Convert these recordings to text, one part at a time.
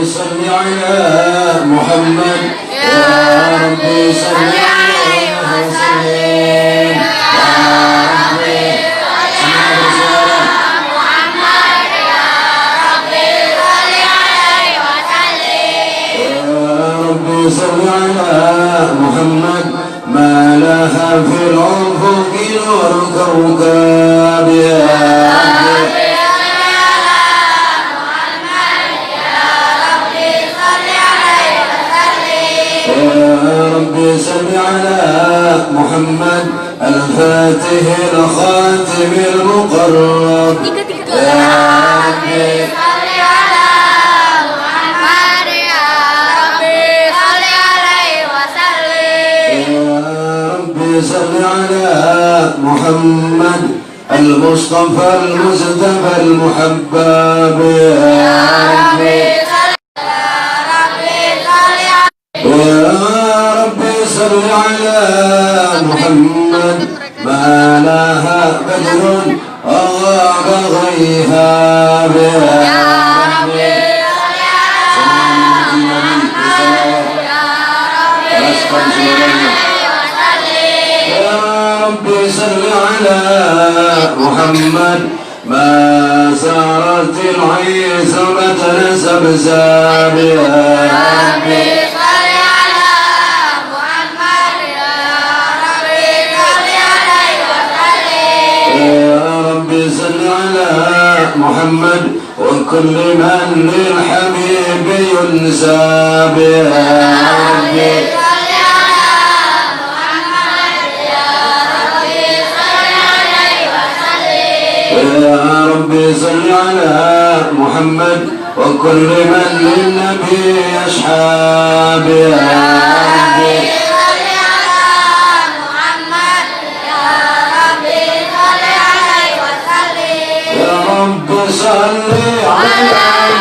صل على محمد يا ربي صل عليه وسلم يا ربي صل على محمد يا ربي صل عليه وسلم يا ربي صل على محمد ما لها في الأفق نور كوكب يا ربي ربي صل على محمد الفاتح الخاتم المقرب يا ربي صل على محمد يا ربي صل عليه وسلم يا ربي صل على محمد المصطفى المجتبى المحبب يا ربي يا ربي صل على محمد ما لها بدر أغاب غيهاب يا ربي صل على يا ربي صل على محمد ما سارت العيسرة سبساب يا ربي صل على محمد وكل من للحبيب ينساب يا ربي صل على محمد يا ربي صل عليه وسلم يا ربي صل على محمد وكل من للنبي يشحاب يا ربي صل على محمد يا رب صل عليه وسلم يا رب صل على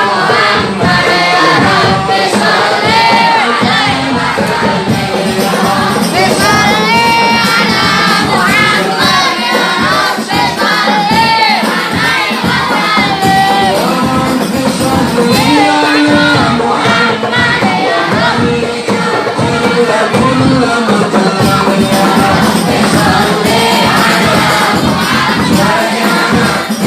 محمد يا رب صل عليه وسلم يا رب صل على محمد يا رب كل مطلب يا رب صل على محمد يا رب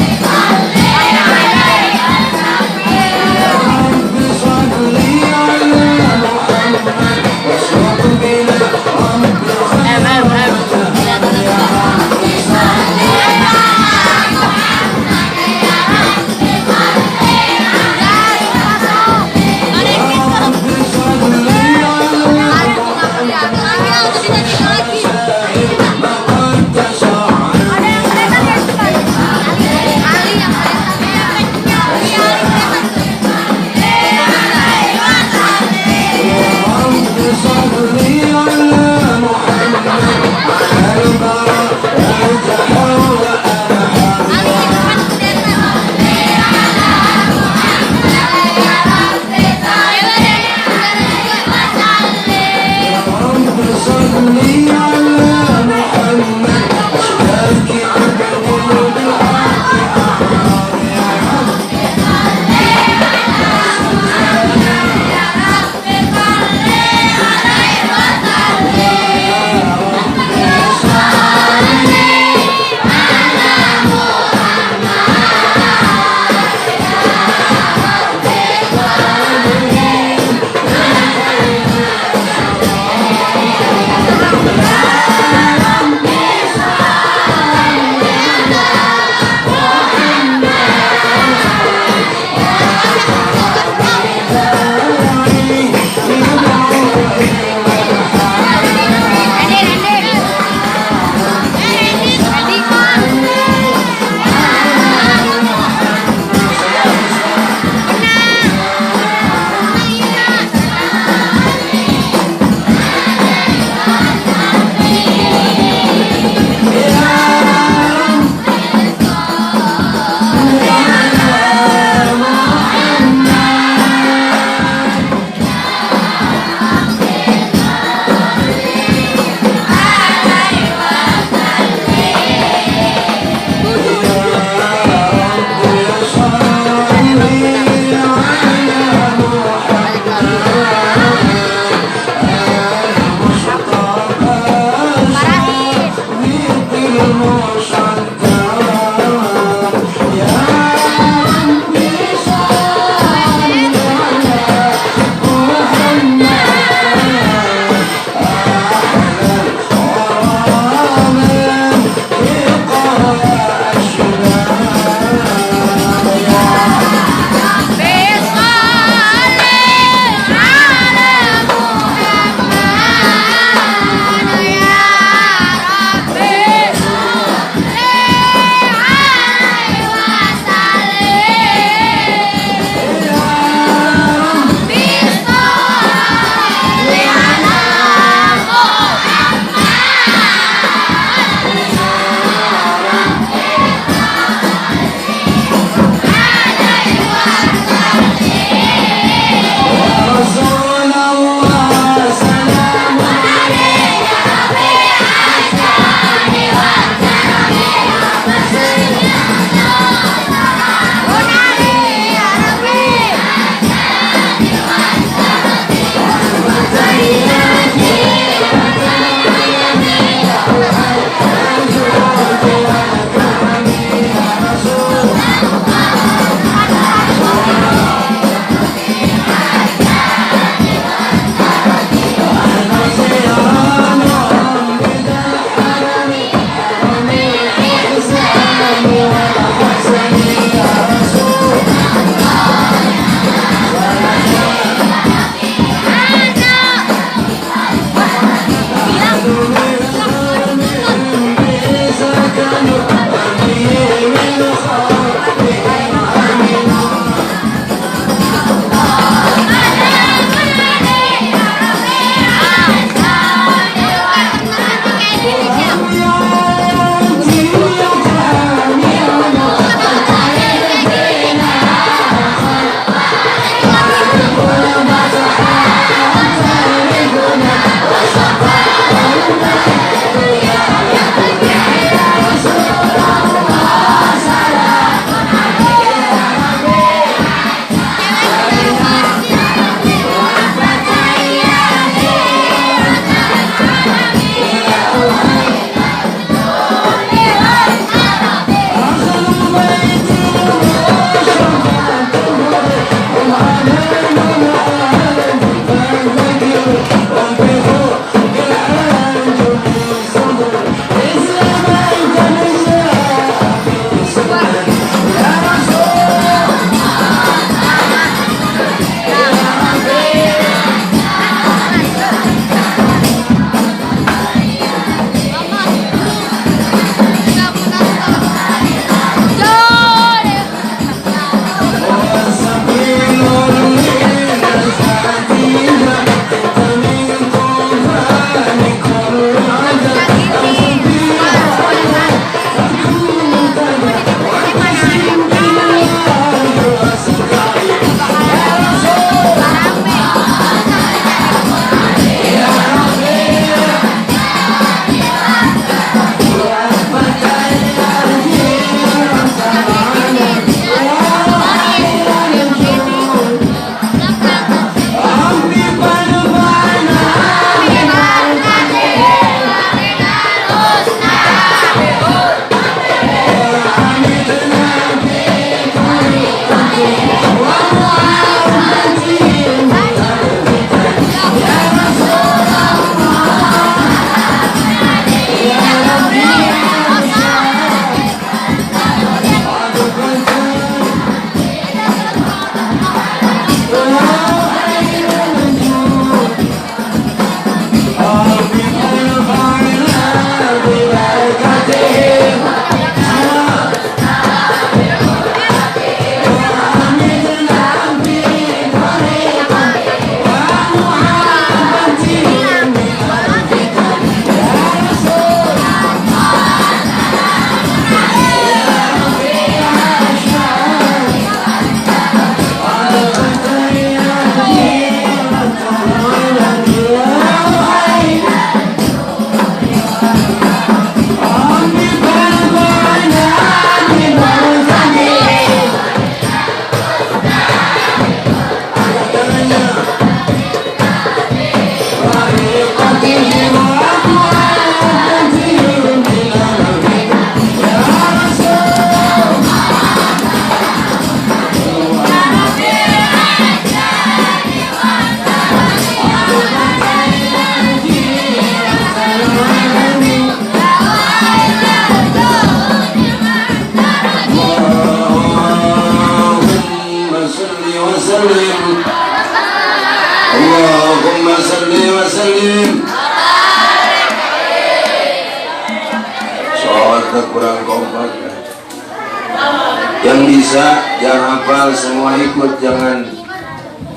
Yang bisa, yang hafal semua ikut, jangan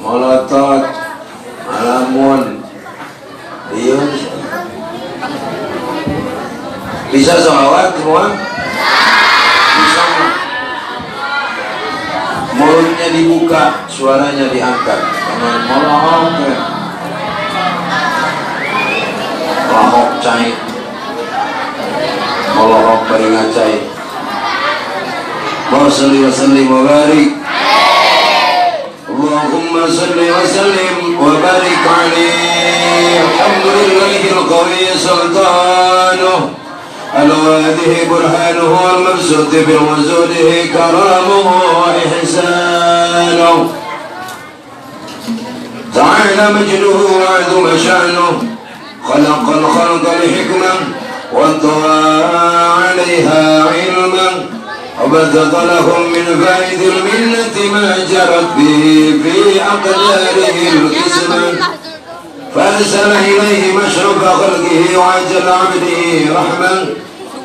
molotot, malamun. Iya. Bisa sholawat semua? Bisa. Mulutnya dibuka, suaranya diangkat. Jangan molohok ya. Molohok cai. Molohok beringat cai. Wa salli wa sallim wa barik. Allahumma salli wa sallim wa barik alaihi. Alhamdulillahil qawi sultanuh. الواده برهانه المبسوط بوجوده كرامه وإحسانه تعالى مجده وعظم شأنه خلق الخلق لحكمة وانطوى عليها علما وبثق لهم من فائد المنة ما جرت به في أقداره القسمة فأرسل إليه مشرق خلقه وعجل عبده رحمة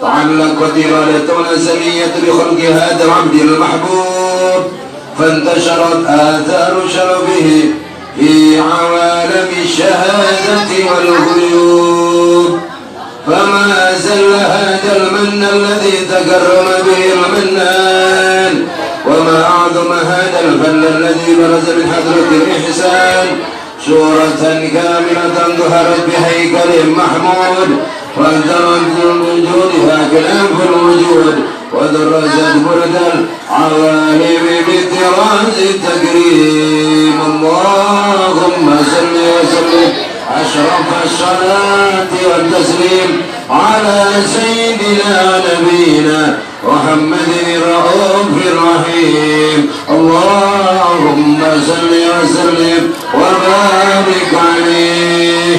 تعلقت إرادة الأزلية بخلق هذا العبد المحبوب فانتشرت آثار شرفه في عوالم الشهادة والغيوب فما زل هذا المن الذي تكرم به المنان وما أعظم هذا الفن الذي برز من حضرة الإحسان سورة كاملة ظهرت بهيكل محمود وانترت من وجودها كلام في الوجود ودرجت برد العوالم بطراز التكريم اللهم صل وسلم أشرف الصلاة والتسليم على سيدنا نبينا محمد الرؤوف الرحيم اللهم صل وسلم وبارك عليه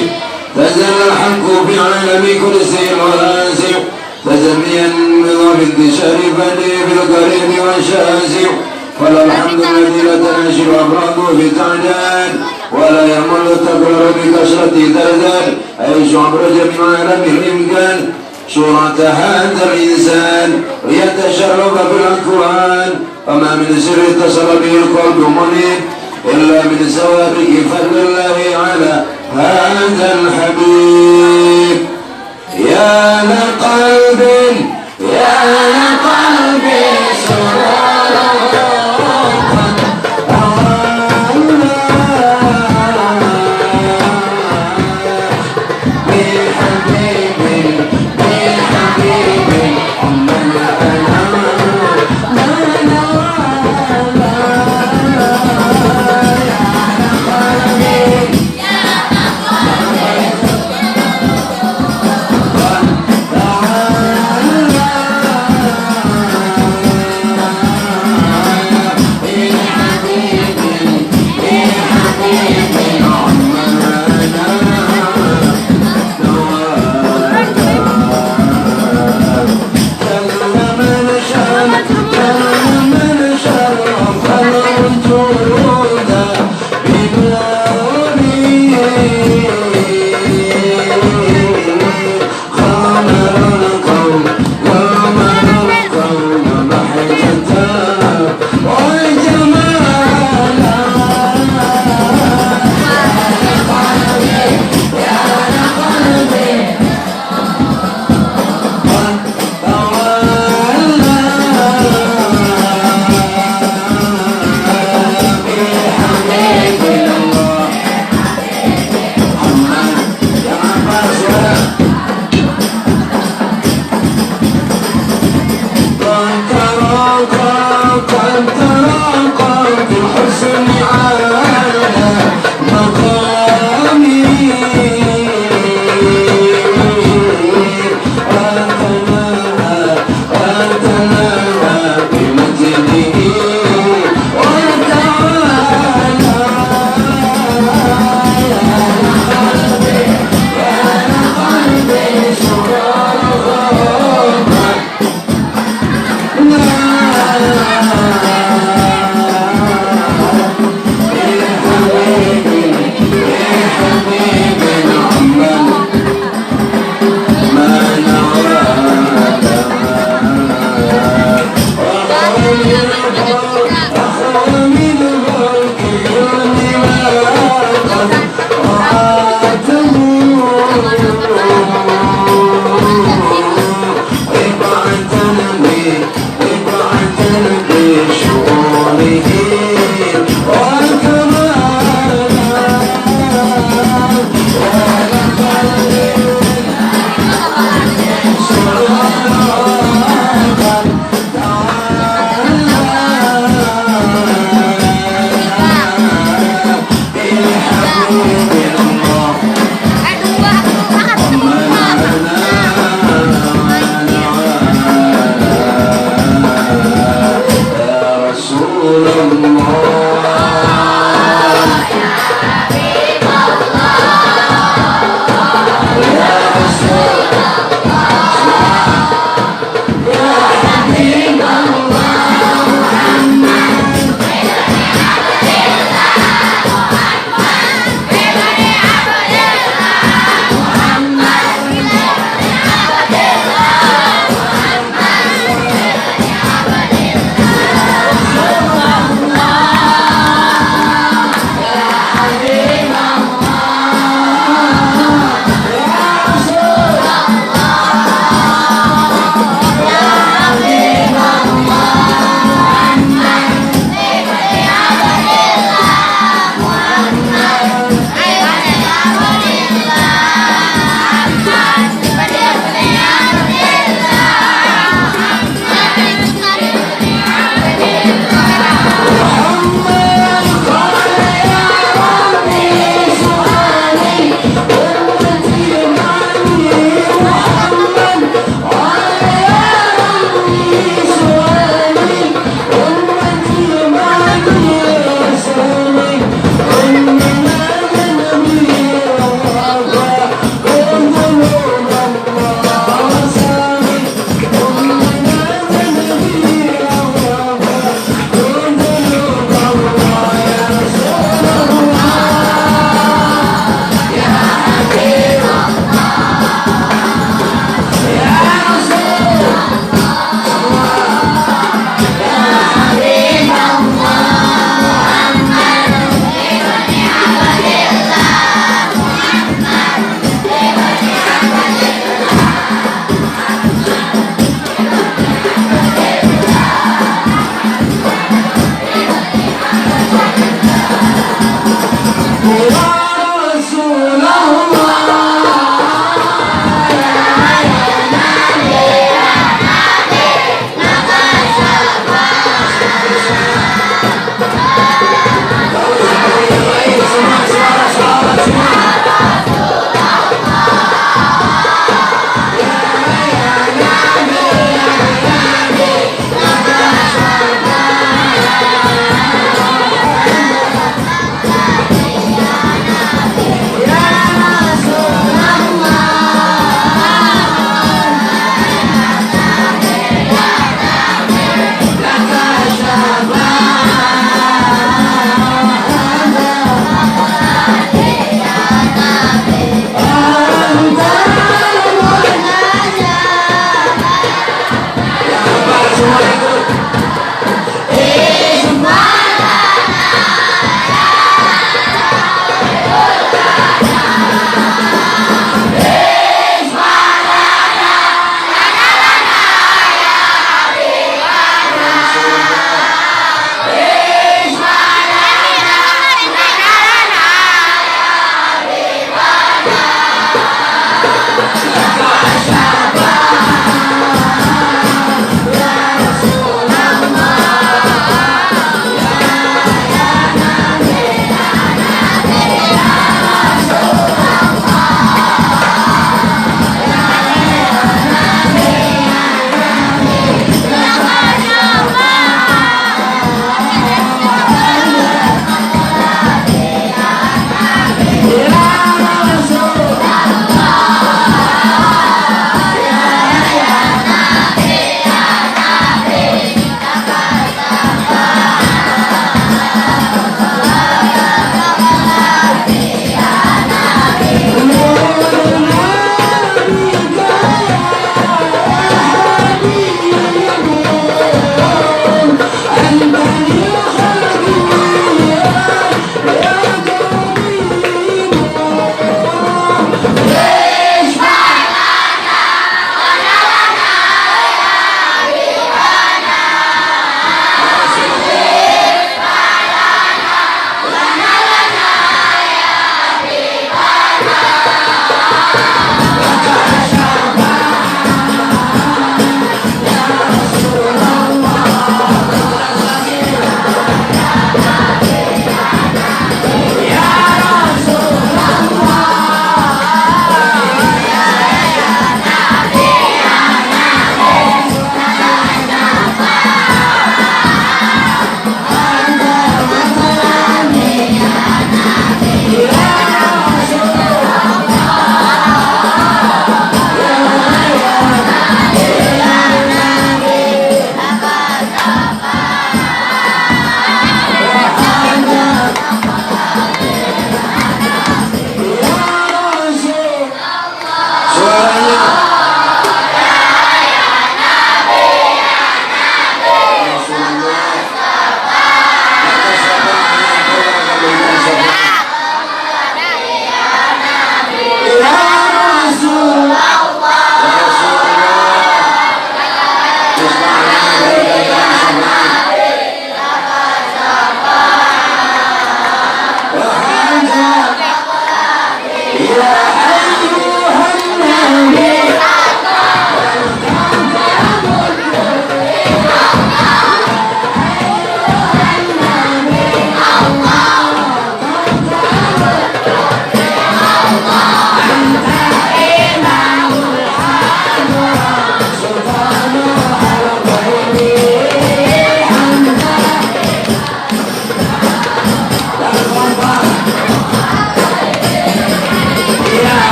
تزل الحق في عالم كرسي وراسع تزميا بضم انتشار فني بالقريب والشاسع فلا الحمد الذي لا تناشر أفراده في تعداد ولا يمل تكرر بكثرة ترداد عيش أبرز من عالم الإمكان صورة هذا الإنسان ليتشرف بالقرآن وما من سر اتصل به القلب منيب إلا من سوابق فضل الله على هذا الحبيب يا لقلب يا لقلب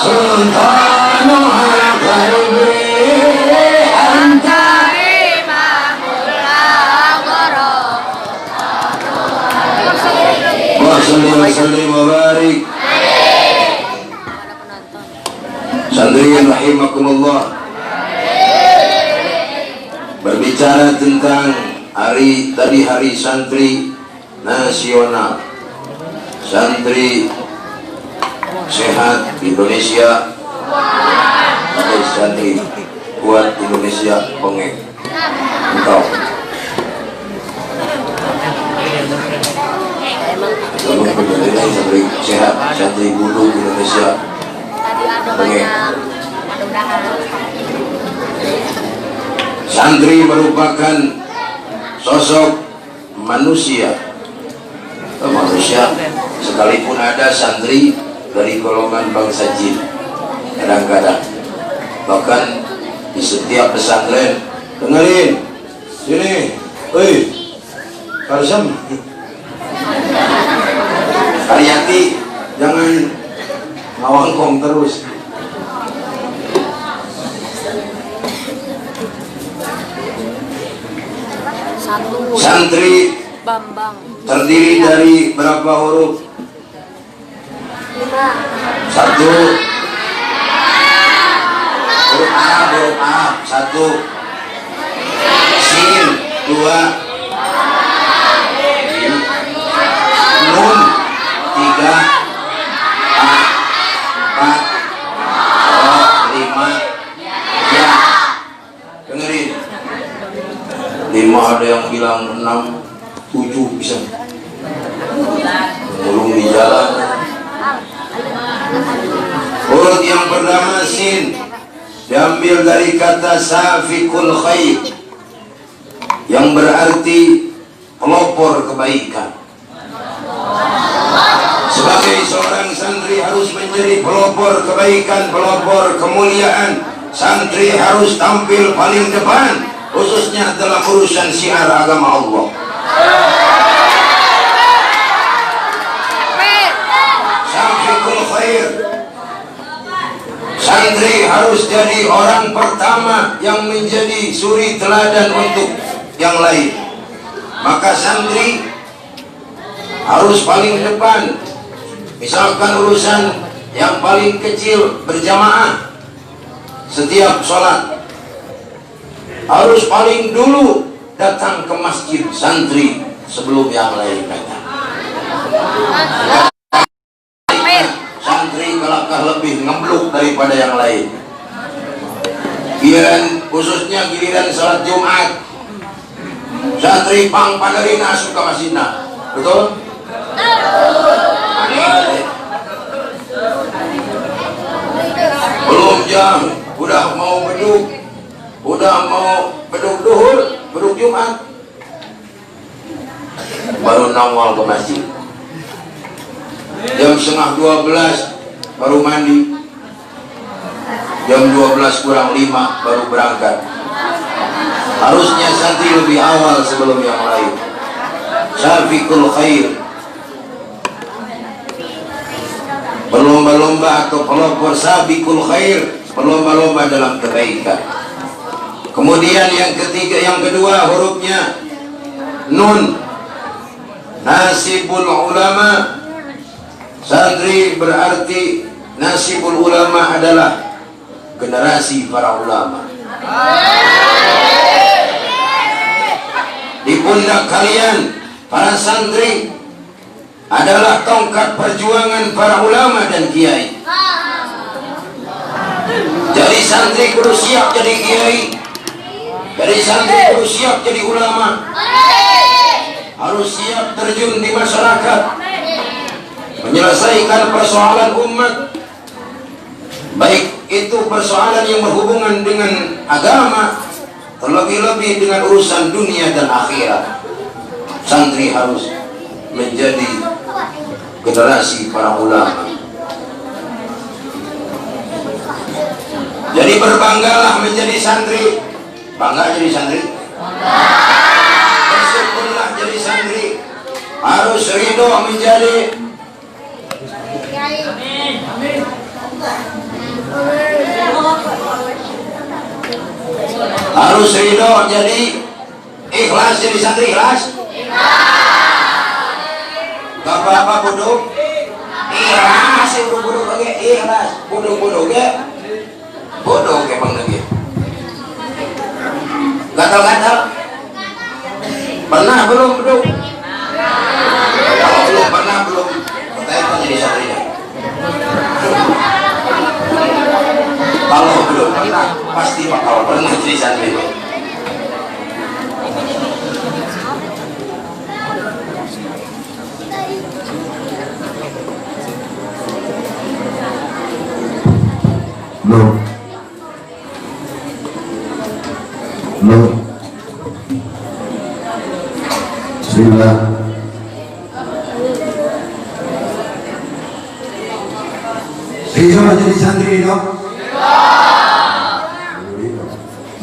Sultanu ala qalbi anta wa sallim wa barik. Santri rahimakumullah, berbicara tentang hari santri nasional, santri sehat Indonesia, atau santri kuat Indonesia pengek engkau. Tolong berjalan santri sehat, santri bulu Indonesia pengek. Santri merupakan sosok manusia, sekalipun ada santri dari golongan bangsa jin, kadang-kadang bahkan di setiap pesantren dengerin sini, Karsam Karyati, jangan ngawangkong terus. Santri Bambang terdiri dari berapa huruf? 1. Huruf A, 1. Sin 2. Nun 3. A 4. O 5. Ya. Dengerin. 5 ada yang bilang 6, 7 bisa. Belum di jalan. Huruf yang pertama sin diambil dari kata safikul khair yang berarti pelopor kebaikan. Sebagai seorang santri harus menjadi pelopor kebaikan, pelopor kemuliaan. Santri harus tampil paling depan, khususnya dalam urusan syiar agama Allah. Safikul khair, santri harus jadi orang pertama yang menjadi suri teladan untuk yang lain. Maka santri harus paling depan. Misalkan urusan yang paling kecil berjamaah setiap sholat, harus paling dulu datang ke masjid santri sebelum yang lain datang. Santri kelakah lebih ngebluk daripada yang lain. Khususnya giliran sholat Jumat, santri pang padarina suka masina, betul? Belum jam, udah mau beduk duhur, beduk Jumat, baru nongol ke masjid. Jam setengah 12 baru mandi, jam 12 kurang 5 baru berangkat. Harusnya santri lebih awal sebelum yang lain. Safikul khair, berlomba-lomba atau pelopor sabikul khair, berlomba-lomba dalam kebaikan. Kemudian yang kedua hurufnya nun, nasibul ulama. Santri berarti nasibul ulama adalah generasi para ulama. Di pundak kalian para santri adalah tongkat perjuangan para ulama dan kiai. Jadi santri kudu siap jadi kiai, jadi santri kudu siap jadi ulama, harus siap terjun di masyarakat, menyelesaikan persoalan umat, baik itu persoalan yang berhubungan dengan agama, terlebih-lebih dengan urusan dunia dan akhirat. Santri harus menjadi generasi para ulama. Jadi berbanggalah menjadi santri. Bangga jadi santri? Bersyukurlah jadi santri. Harus ridho menjadi Harus ridho jadi ikhlas jadi santri ikhlas. Gak apa-apa buduk ikhlas, buduk lagi ikhlas, buduk ya buduk emang lagi gatal-gatal pernah belum buduk? Kalau belum pernah belum kita itu jadi santri. Kalau belum pernah pasti bakal pernah jadi santri. Belum. Bismillah. Ridho jadi santri dong.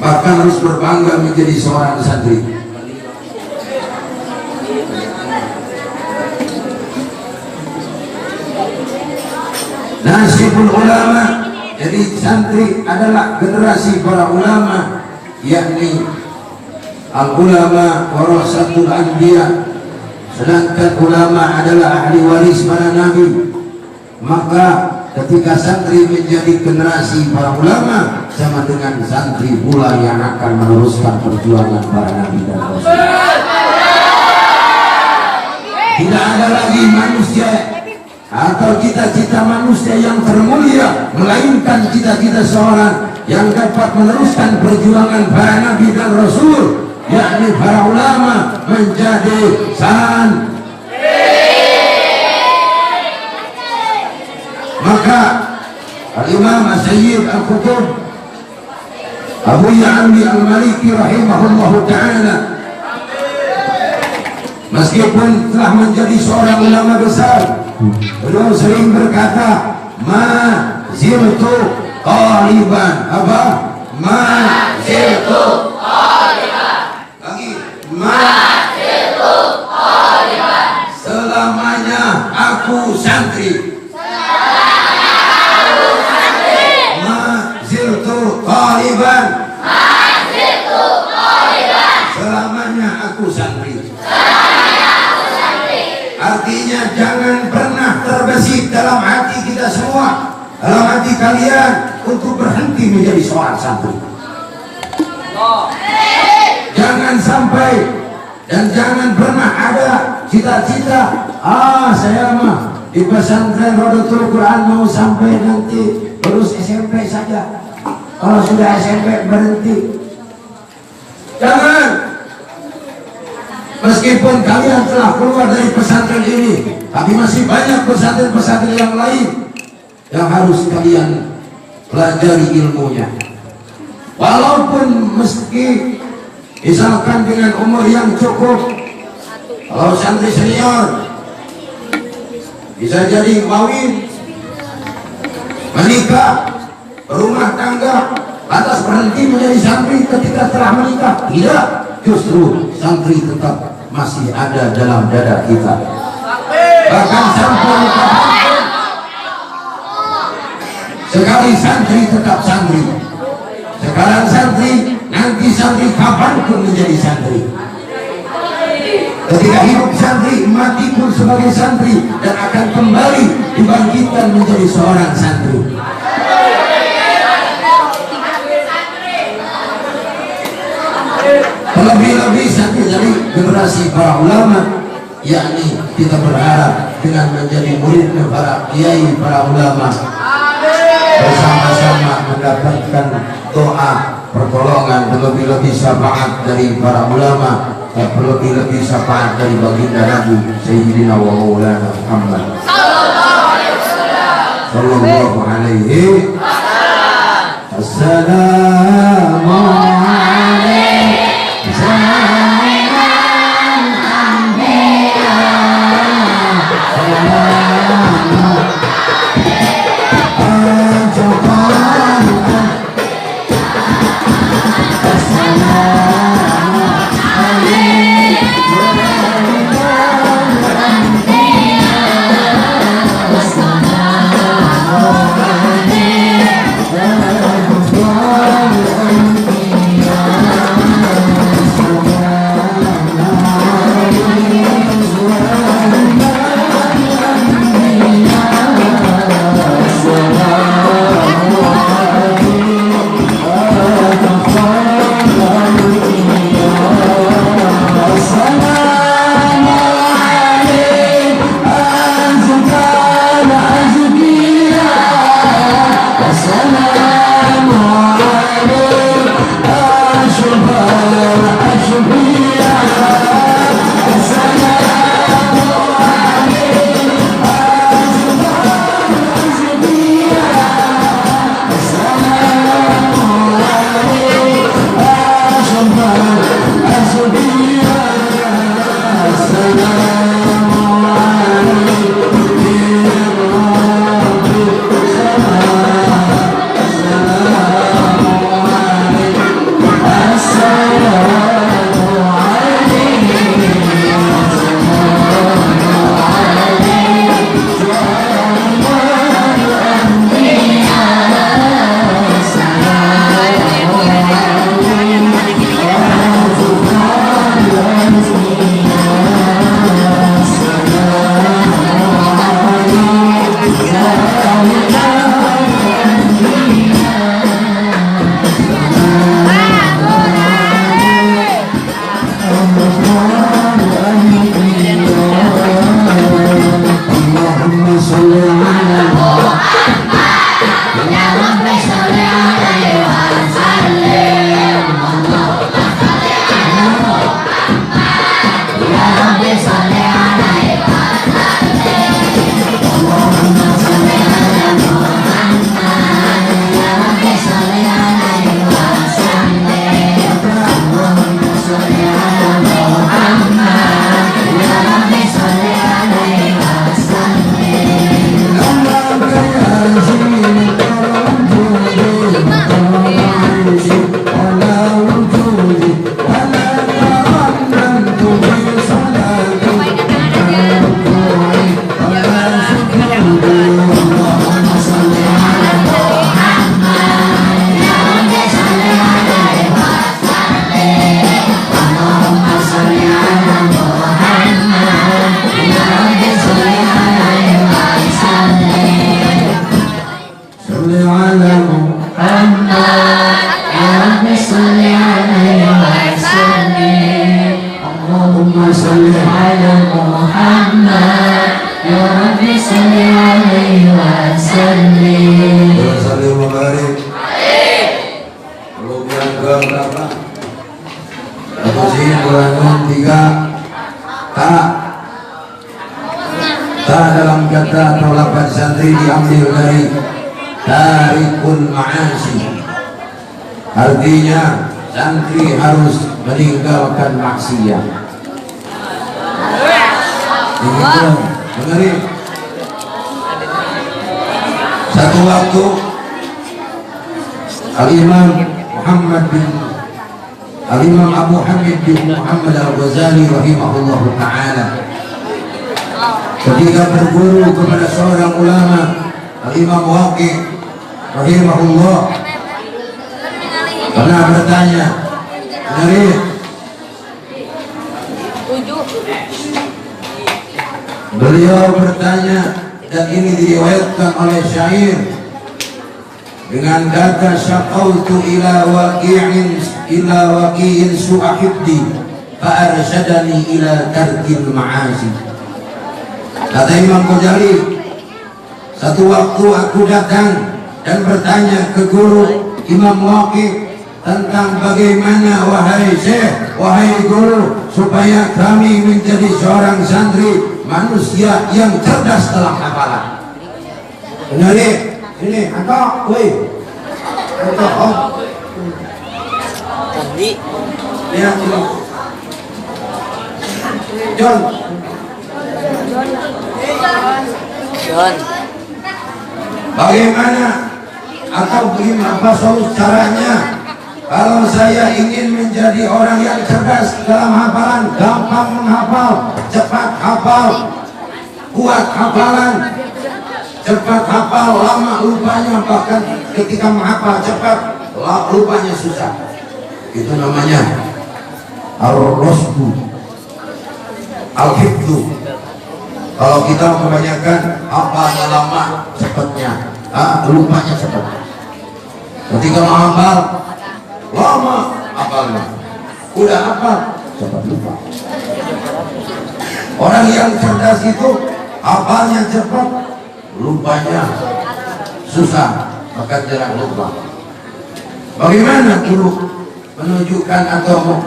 Bahkan harus berbangga menjadi seorang santri. Nasibul ulama, jadi santri adalah generasi para ulama, yakni al-ulama warasatul anbiya, sedangkan ulama adalah ahli waris para nabi. Maka ketika santri menjadi generasi para ulama, sama dengan santri pula yang akan meneruskan perjuangan para nabi dan rasul. Tidak ada lagi manusia atau cita-cita manusia yang termulia, melainkan cita-cita seorang yang dapat meneruskan perjuangan para nabi dan rasul, yakni para ulama menjadi santri. Maka Al-Imam Sayyid Al-Qutub Abu Ya'ali Al-Maliki rahimahullahu ta'ala, meskipun telah menjadi seorang ulama besar, beliau sering berkata, ma zirtu qaliban, apa? Ma zirtu qaliban. Lagi, ma zirtu qaliban. Selamanya aku santri. Ma zirtu qaliban. Ma zirtu qaliban. Selamanya aku santri. Artinya jangan pernah terbesit dalam hati kita semua, dalam hati kalian, untuk berhenti menjadi seorang santri. Jangan sampai dan jangan pernah ada cita-cita, saya mah di pesantren Rodotul Quran mau sampai nanti lulus SMP saja, kalau sudah SMP berhenti. Jangan. Meskipun kalian telah keluar dari pesantren ini, tapi masih banyak pesantren-pesantren yang lain yang harus kalian pelajari ilmunya. Walaupun meski misalkan dengan umur yang cukup, kalau santri senior bisa jadi kawin, menikah, berumah tangga, lantas berhenti menjadi santri ketika telah menikah. Tidak, justru santri tetap masih ada dalam dada kita, bahkan sampai kapanpun. Sekali santri tetap santri. Sekarang santri, nanti santri kapanpun menjadi santri. Ketika hidup santri, mati pun sebagai santri, dan akan kembali dibangkitkan menjadi seorang santri. Lebih-lebih santri dari generasi para ulama, yakni kita berharap dengan menjadi muridnya para kiai, para ulama, bersama-sama mendapatkan doa pertolongan, lebih-lebih syafaat dari para ulama, lebih-lebih syafaat dari baginda Nabi Sayyidina wa Maulana Muhammad sallallahu alaihi wasallam. Assalamualaikum. santri diambil dari tarikul ma'asi, artinya santri harus meninggalkan maksiat. Begitu, dengerin. Satu waktu Al-Imam Abu Hamid bin Muhammad Al-Ghazali rahimahullah ta'ala ketika berguru kepada seorang ulama, Al-Imam Waqi rahimahullah, pernah bertanya, dengerin, beliau bertanya, dan ini diriwayatkan oleh syair dengan kata syaqautu ila waqi'in su'ahibdi fa'arsyadani ila tarkil ma'asi. Kata Imam Ghazali, satu waktu aku datang dan bertanya ke guru Imam Waqi tentang bagaimana wahai syekh, wahai guru, supaya kami menjadi seorang santri manusia yang cerdas dalam hafalan. Benar ini angka, woi, angka om. Lihat dulu, John. Bagaimana atau apa solusi caranya kalau saya ingin menjadi orang yang cerdas dalam hafalan, gampang menghafal, cepat hafal, kuat hafalan, cepat hafal, lama lupanya, bahkan ketika menghafal cepat lupanya susah. Itu namanya al-rosbu, al-hifdu. Kalau kita kebanyakan hafalnya lama, cepatnya lupanya cepat. Ketika menghafal lama hafalnya, udah hafal cepat lupa. Orang yang cerdas itu hafalnya cepat, lupanya susah, maka jarang lupa. Bagaimana guru menunjukkan atau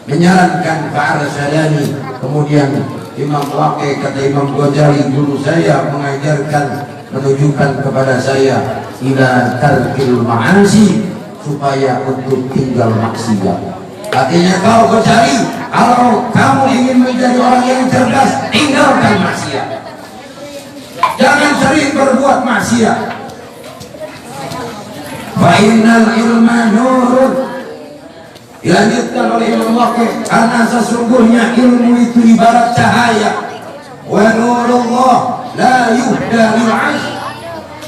menyarankan fa'arsyadani, kemudian Imam Waqi kata Imam Ghazali, guru saya mengajarkan, menunjukkan kepada saya ila tarkil ma'asi, supaya untuk tinggal maksiat. Artinya kau Ghazali, kalau kamu ingin menjadi orang yang cerdas, tinggalkan maksiat, jangan sering berbuat maksiat. Fa innal ilma nurun, dilanjutkan oleh Imam Waqi, karena sesungguhnya ilmu itu ibarat cahaya, wa nurullah la yuhda lil 'asy,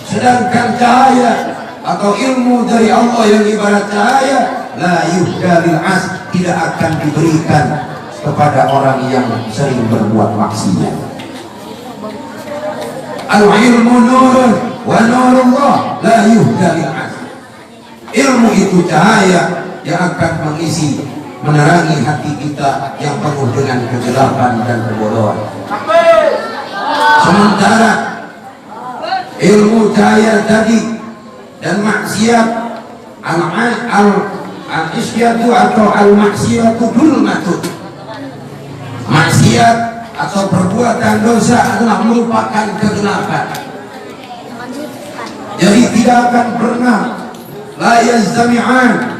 sedangkan cahaya atau ilmu dari Allah yang ibarat cahaya, la yuhda lil 'asy, tidak akan diberikan kepada orang yang sering berbuat maksiat. Al ilmu nurun wa nurullah la yuhda lil 'asy, ilmu itu cahaya yang akan mengisi, menerangi hati kita yang penuh dengan kegelapan dan kebodohan. Sementara ilmu cahaya tadi dan maksiat, al-isyatu atau al-maksiatu dulmatun, maksiat atau perbuatan dosa adalah merupakan kegelapan. Jadi tidak akan pernah la yazjami'an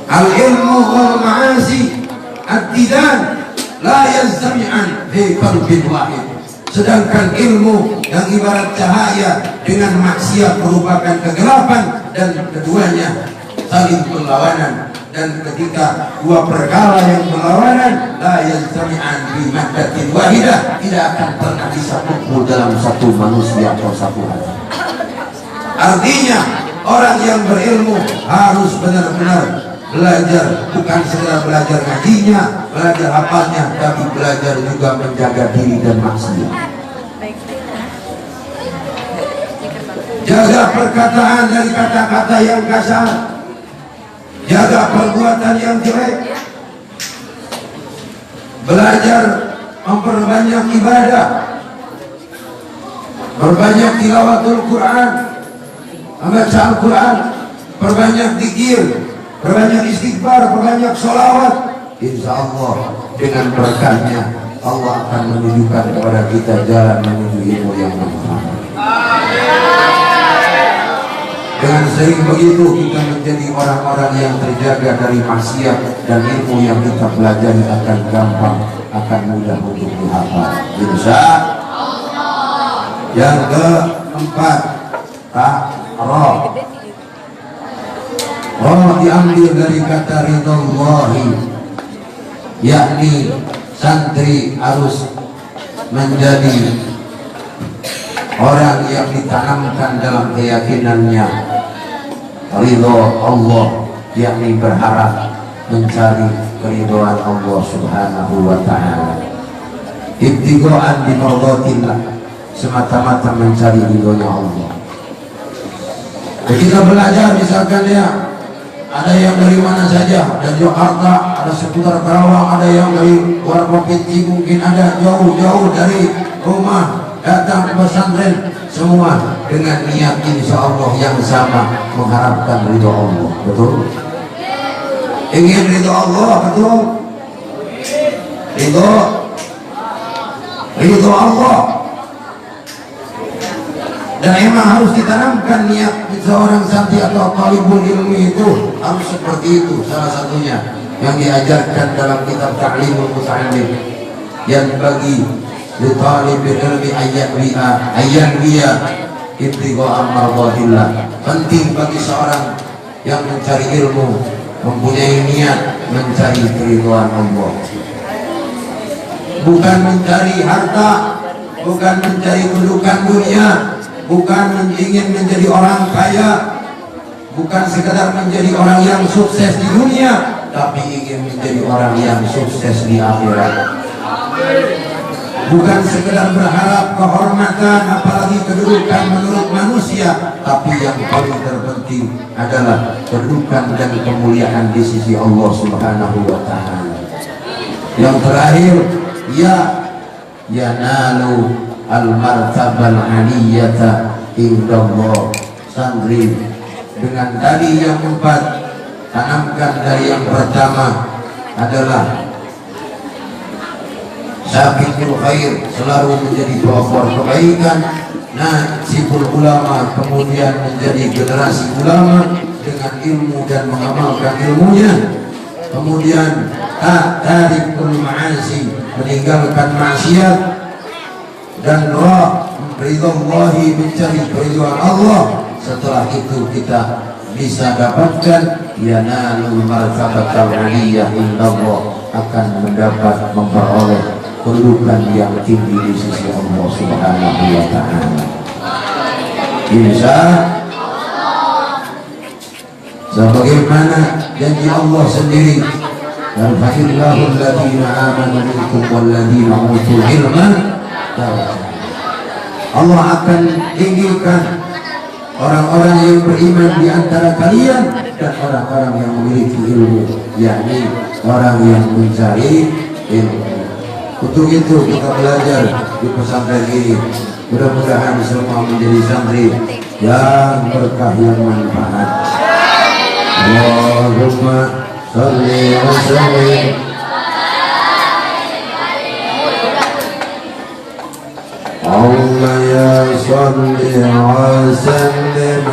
al-ilmu wal ma'asi ad-didan, la yazjami'an fi qalbin wahid. Sedangkan ilmu yang ibarat cahaya dengan maksiat merupakan kegelapan, dan keduanya saling berlawanan. Dan ketika dua perkara yang berlawanan, la yazjami'an bi maddatin wahidah, tidak akan pernah bisa kumpul dalam satu manusia atau satu hati. Artinya orang yang berilmu harus benar-benar belajar, bukan sekedar belajar ngajinya, belajar hafalnya, tapi belajar juga menjaga diri dan maksiat. Jaga perkataan dari kata-kata yang kasar, jaga perbuatan yang jelek, belajar memperbanyak ibadah, perbanyak tilawatul Quran, membaca Al-Quran, perbanyak zikir, perbanyak istighfar, perbanyak sholawat. Insya Allah dengan berkahnya Allah akan menunjukkan kepada kita jalan menuju ilmu yang benar. Dengan sering begitu kita menjadi orang-orang yang terjaga dari maksiat, dan ilmu yang kita pelajari akan gampang, akan mudah untuk dihafal. Insya Allah. Yang keempat, roh. Roh diambil dari kata ridhallahi, yakni santri harus menjadi orang yang ditanamkan dalam keyakinannya ridho Allah, yakni berharap mencari keridhaan Allah subhanahu wa ta'ala, ibtigoan bi mardatillah, semata-mata mencari ridhonya Allah. Kita belajar misalkan ya, ada yang dari mana saja, dari Jakarta, ada seputar Karawang, ada yang dari luar provinsi, mungkin ada jauh-jauh dari rumah datang ke pesantren, semua dengan niat insya Allah yang sama, mengharapkan ridho Allah. Betul? Ingin ridho Allah, betul? Ridho Allah. Dan emang harus ditanamkan niat seorang santri atau talibul ilmi itu harus seperti itu. Salah satunya yang diajarkan dalam kitab Ta'limul Muta'allim, yang bagi li talibil ilmi ayyanwiya ibtigha'a mardhatillah. Penting bagi seorang yang mencari ilmu mempunyai niat mencari keridhaan Allah, bukan mencari harta, bukan mencari kedudukan dunia, bukan ingin menjadi orang kaya, bukan sekedar menjadi orang yang sukses di dunia, tapi ingin menjadi orang yang sukses di akhirat. Bukan sekedar berharap kehormatan apalagi kedudukan menurut manusia, tapi yang paling terpenting adalah kedudukan dan kemuliaan di sisi Allah subhanahu wa ta'ala. Yang terakhir, yanalu al-martabal aliyata indallah. Santri dengan tadi yang empat, tanamkan dari yang pertama adalah sabiqul khair, selalu menjadi pelopor kebaikan. Nasibul ulama, kemudian menjadi generasi ulama dengan ilmu dan mengamalkan ilmunya. Kemudian tarikul ma'asi, meninggalkan maksiat. Dan ridhallahi, mencari keridhaan Allah. Setelah itu kita bisa dapatkan yanalul martabatal aliyah indallah, akan mendapat memperoleh kedudukan yang tinggi di sisi Allah subhanahu wa ta'ala. Insya Allah, sebagaimana janji Allah sendiri, dan fa'illahu alladhina amanu minkum walladhina utul ilma, Allah akan tinggikan orang-orang yang beriman di antara kalian dan orang-orang yang memiliki ilmu, yakni orang yang mencari ilmu. Untuk itu kita belajar di pesantren ini. Mudah-mudahan semua menjadi santri yang berkah, yang manfaat. Allahumma sholli wa sallim Allah ya sholli wa sallim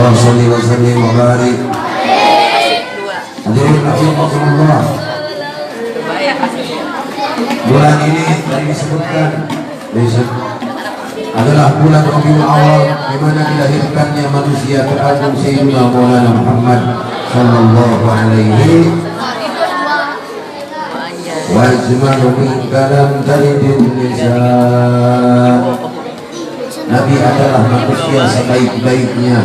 Allah sholli wa sallim wa barik. Hadirin rahimakumullah. Bulan ini tadi disebutkan besok adalah bulan Rabiul Awal, di mana dilahirkannya manusia teragung Sayyidina Maulana Muhammad sallallahu alaihi wa ajmalu min kalam talidin nisa. Nabi adalah manusia sebaik-baiknya,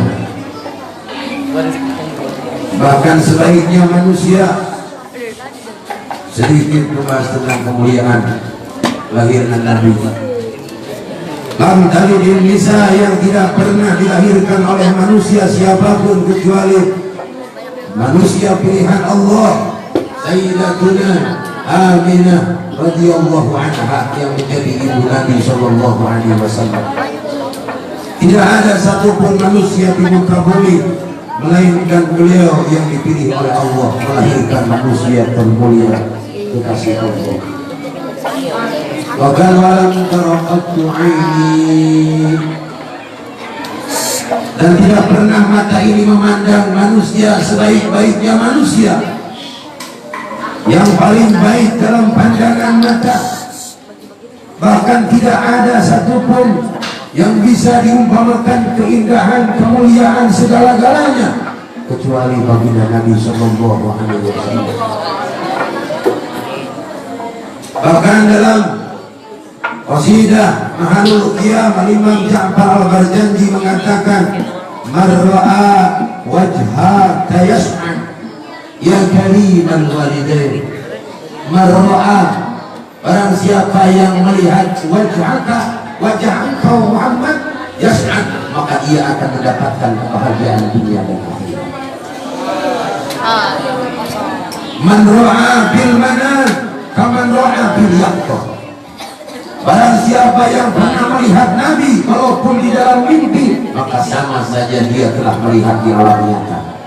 bahkan sebaiknya manusia. Sedikit membahas tentang kemuliaan lahirnya Nabi. Lam talidin nisa, yang tidak pernah dilahirkan oleh manusia siapapun kecuali manusia pilihan Allah, Sayyidatuna Aminah radhiyallahu anha, yang menjadi ibu Nabi sallallahu alaihi wasallam. Tidak ada satupun manusia di muka bumi melainkan beliau yang dipilih oleh Allah melahirkan manusia termulia kekasih Allah. Wa qala lam taraqtu aini, dan tidak pernah mata ini memandang manusia sebaik-baiknya manusia, yang paling baik dalam pandangan mata. Bahkan tidak ada satupun yang bisa diumpamakan keindahan, kemuliaan segala-galanya kecuali baginda Nabi sallallahu alaihi wasallam. Bahkan dalam qasidah Mahalul Qiyam, Imam Ja'far Al-Barjanji mengatakan, marra'a wajha tayas'an ya kariman walidain. Marra'a, barang siapa yang melihat wajah engkau Muhammad, yas'an, maka ia akan mendapatkan kebahagiaan dunia dan akhirat. Man ra'a bil manam kaman ra'a bil yaqظah. Barang siapa yang pernah melihat Nabi walaupun di dalam mimpi, maka sama saja dia telah melihat di alam nyata.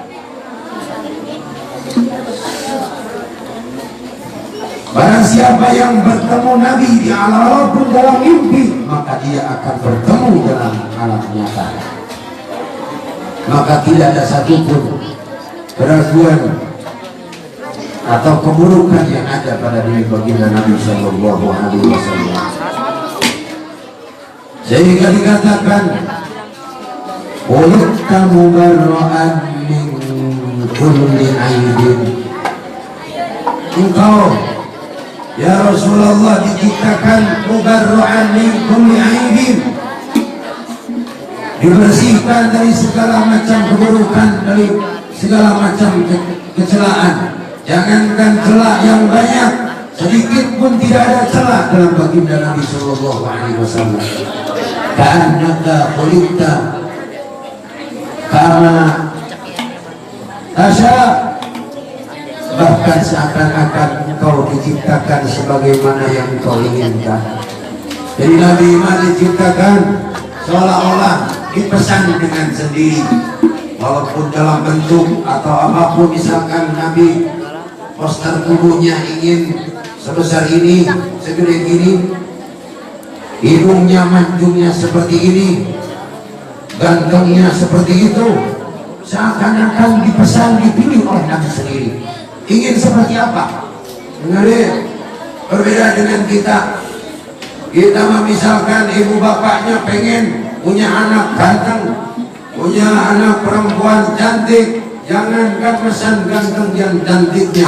Barang siapa yang bertemu Nabi di alam walaupun dalam mimpi, maka dia akan bertemu dalam alam nyata. Maka tidak ada satupun keraguan atau keburukan yang ada pada diri baginda Nabi sallallahu alaihi wasallam. Sehingga dikatakan, "Khuliqta mubarra'an min kulli aibin." Engkau ya Rasulullah diciptakan mubarra'an min kulli aibin, dibersihkan dari segala macam keburukan, dari segala macam kecelaan. Jangankan celak yang banyak, sedikit pun tidak ada celak dalam baginda Nabi sallallahu alaihi wasallam. Ka'annaka khuliqta kama tasya, bahkan seakan-akan engkau diciptakan sebagaimana yang engkau inginkan. Jadi Nabi Iman diciptakan seolah-olah dipesan dengan sendiri, walaupun dalam bentuk atau apapun. Misalkan Nabi poster tubuhnya ingin sebesar ini, segede gini, hidungnya mancungnya seperti ini, gantengnya seperti itu, seakan-akan dipesan, dipilih oleh Nabi sendiri. Ingin seperti apa? Dengarin, berbeda dengan kita. Kita misalkan ibu bapaknya pengen punya anak ganteng, punya anak perempuan cantik. Jangankan pesan ganteng yang cantiknya,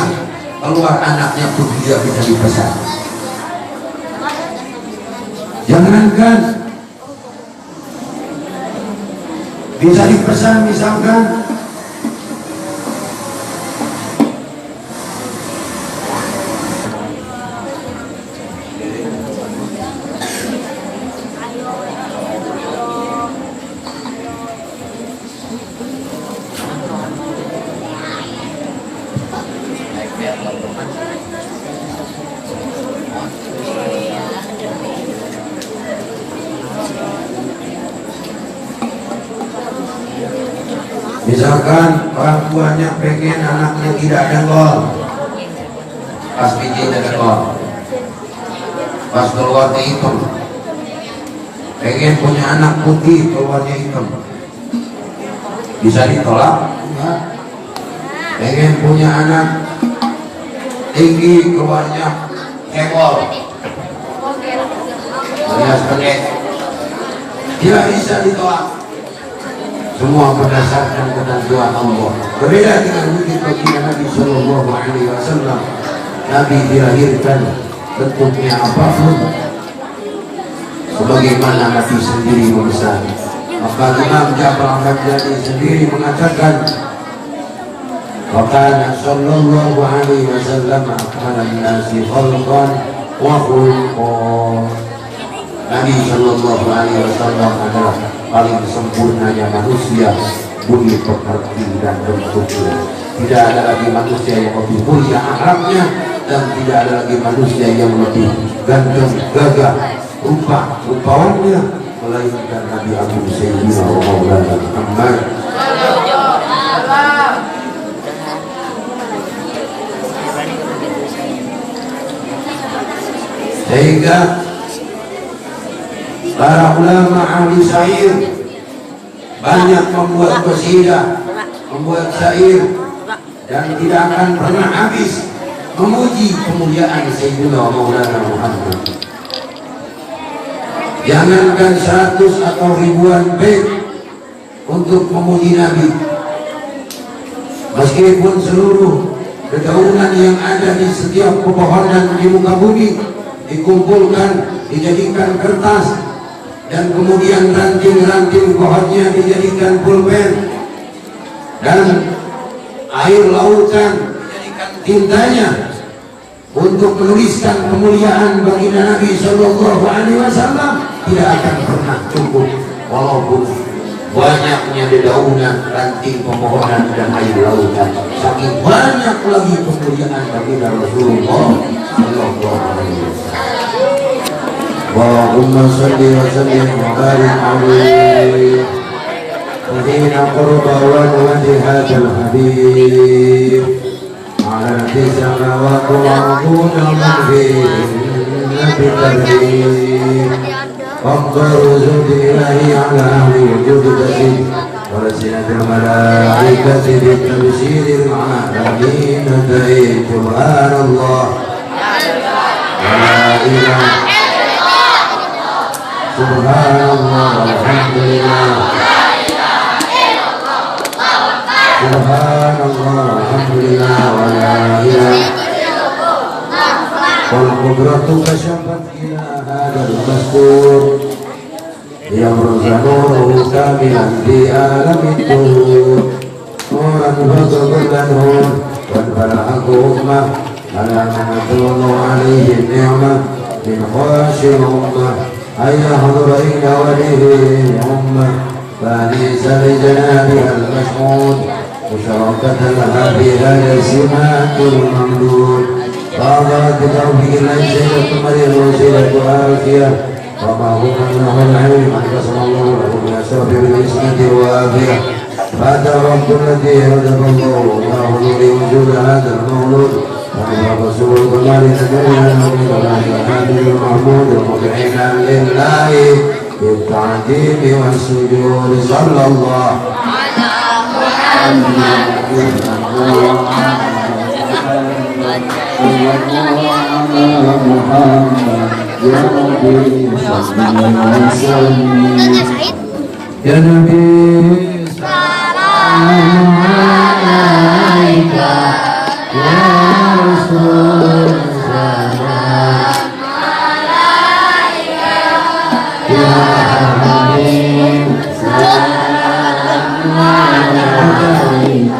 keluar anaknya pun tidak bisa dipesan. Jangankan bisa dipesan, misalkan misalkan orang tuanya pengen anaknya tidak dengol, pas bijinya dengol, pas keluarnya hitam. Pengen punya anak putih, keluarnya hitam. Bisa ditolak? Enggak. Pengen punya anak tinggi, keluarnya kebol, alias pendek, tidak bisa ditolak. Semua berdasarkan ketentuan Allah. Berbeda dengan wujud baginda Nabi Sallallahu Alaihi Wasallam. Nabi dilahirkan bentuknya apapun, sebagaimana Nabi sendiri memesan. Maka Imam Ja'far al-Baghdadi sendiri mengatakan, "Wakana Sallallahu Alaihi Wasallam akmalan nasi khalqan wa khuluqan." Nabi Sallallahu Alaihi Wasallam adalah paling sempurnanya manusia, budi pekerti dan bentuknya. Tidak ada lagi manusia yang lebih mulia akhlaknya, dan tidak ada lagi manusia yang lebih ganteng, gagah rupawannya, melainkan Nabi Abu Sayyidina wa Maulana Muhammad. Sehingga para ulama ahli syair banyak membuat qasidah, membuat syair, dan tidak akan pernah habis memuji kemuliaan Sayyidina Maulana Muhammad. Jangankan 100 atau ribuan bait untuk memuji Nabi, meskipun seluruh dedaunan yang ada di setiap pepohonan di muka bumi dikumpulkan, dijadikan kertas, dan kemudian ranting-ranting pohonnya dijadikan pulpen, dan air lautan dijadikan tintanya untuk menuliskan kemuliaan baginda Nabi Sallallahu Alaihi Wasallam, tidak akan pernah cukup, walaupun banyaknya dedaunan, ranting pepohonan, dan air lautan. Saking banyak lagi kemuliaan baginda Rasulullah Sallallahu Alaihi Wasallam. Allahumma salli wa sallim wa barik alaihi wa hina qurba wa wajhal habib ala samawati wa ardi man fihinna bitarhib Faqdaru zudirahi ala ahli wujud tasib wa rasinatul malaikati bitabshiril alamin ta'id subhanallah la ilaha subhanallah alhamdulillah subhanallah alhamdulillah wa la ilaha wal qudratu kasyafat ila hadal maskur yang berzanuruhu kamilan di alamin tuhur nuran fadlan nur wan falahaku ummah ala manatunu alaihi ni'mah min khashir ummah أيها حضرين وليه أمة فأنيس لجنابها المشهود مشاركة لها في هذا السماء الممدود فأضاءت توفيق الأنسلة مريم وسيلة آفية وما هو أنه العلم أن قسم الله له بأسرف بالإسمة وآفية فأتى رب الذي هدف الله نور وجود هذا المولود رسول الله لتدعي من الحمد المحمود مدعنا لله بالتعظيم والسجود صلى الله على محمد يا نبي صل وسلم يا نبي سلام عليك يا رسول سلام عليك يا حبيب سلام عليك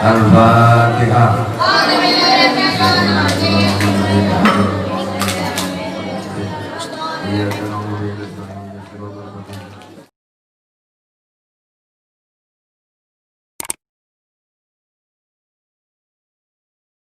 Al-Fatihah.